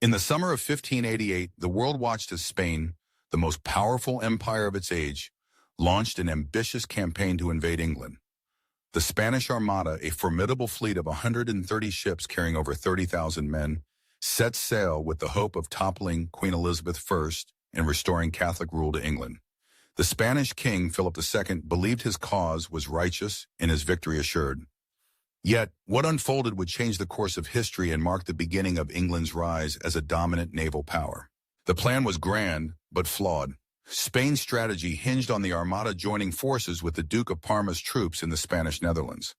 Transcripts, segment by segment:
In the summer of 1588, the world watched as Spain, the most powerful empire of its age, launched an ambitious campaign to invade England. The Spanish Armada, a formidable fleet of 130 ships carrying over 30,000 men, set sail with the hope of toppling Queen Elizabeth I and restoring Catholic rule to England. The Spanish king, Philip II, believed his cause was righteous and his victory assured. Yet, what unfolded would change the course of history and mark the beginning of England's rise as a dominant naval power. The plan was grand, but flawed. Spain's strategy hinged on the Armada joining forces with the Duke of Parma's troops in the Spanish Netherlands.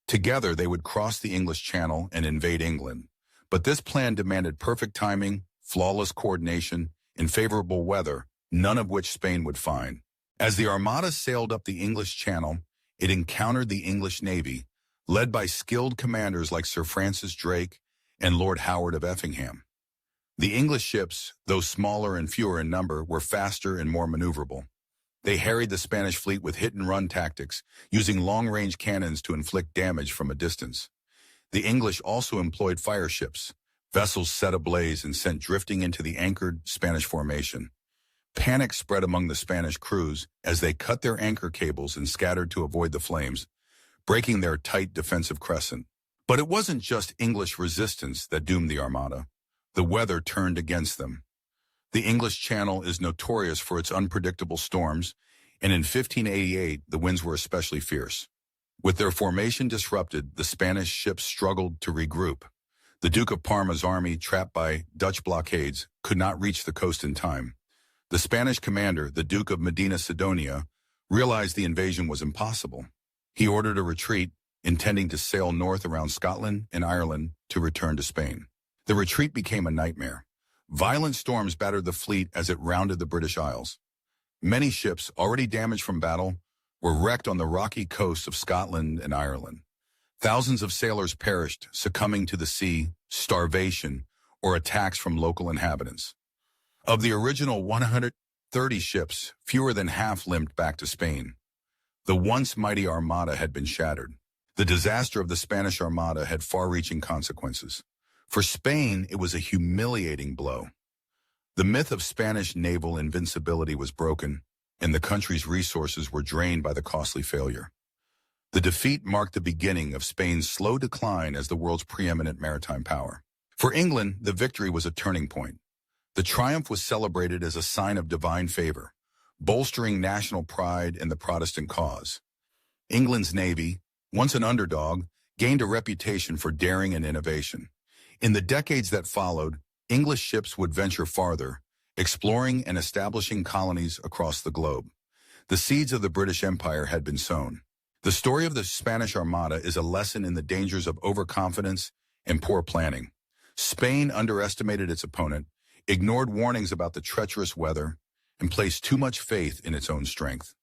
Together, they would cross the English Channel and invade England. But this plan demanded perfect timing, flawless coordination, and favorable weather, none of which Spain would find. As the Armada sailed up the English Channel, it encountered the English Navy, led by skilled commanders like Sir Francis Drake and Lord Howard of Effingham. The English ships, though smaller and fewer in number, were faster and more maneuverable. They harried the Spanish fleet with hit-and-run tactics, using long-range cannons to inflict damage from a distance. The English also employed fire ships, vessels set ablaze and sent drifting into the anchored Spanish formation. Panic spread among the Spanish crews as they cut their anchor cables and scattered to avoid the flames, breaking their tight defensive crescent. But it wasn't just English resistance that doomed the Armada. The weather turned against them. The English Channel is notorious for its unpredictable storms, and in 1588 the winds were especially fierce. With their formation disrupted, the Spanish ships struggled to regroup. The Duke of Parma's army, trapped by Dutch blockades, could not reach the coast in time. The Spanish commander, the Duke of Medina Sidonia, realized the invasion was impossible. He ordered a retreat, intending to sail north around Scotland and Ireland to return to Spain. The retreat became a nightmare. Violent storms battered the fleet as it rounded the British Isles. Many ships, already damaged from battle, were wrecked on the rocky coasts of Scotland and Ireland. Thousands of sailors perished, succumbing to the sea, starvation, or attacks from local inhabitants. Of the original 130 ships, fewer than half limped back to Spain. The once mighty Armada had been shattered. The disaster of the Spanish Armada had far-reaching consequences. For Spain, it was a humiliating blow. The myth of Spanish naval invincibility was broken, and the country's resources were drained by the costly failure. The defeat marked the beginning of Spain's slow decline as the world's preeminent maritime power. For England, the victory was a turning point. The triumph was celebrated as a sign of divine favor, bolstering national pride in the Protestant cause. England's navy, once an underdog, gained a reputation for daring and innovation. In the decades that followed, English ships would venture farther, exploring and establishing colonies across the globe. The seeds of the British Empire had been sown. The story of the Spanish Armada is a lesson in the dangers of overconfidence and poor planning. Spain underestimated its opponent, ignored warnings about the treacherous weather, and placed too much faith in its own strength.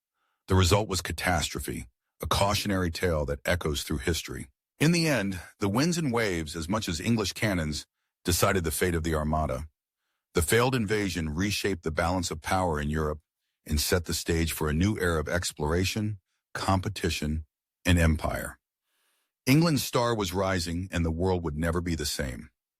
The result was catastrophe, a cautionary tale that echoes through history. In the end, the winds and waves, as much as English cannons, decided the fate of the Armada. The failed invasion reshaped the balance of power in Europe and set the stage for a new era of exploration, competition, and empire. England's star was rising, and the world would never be the same.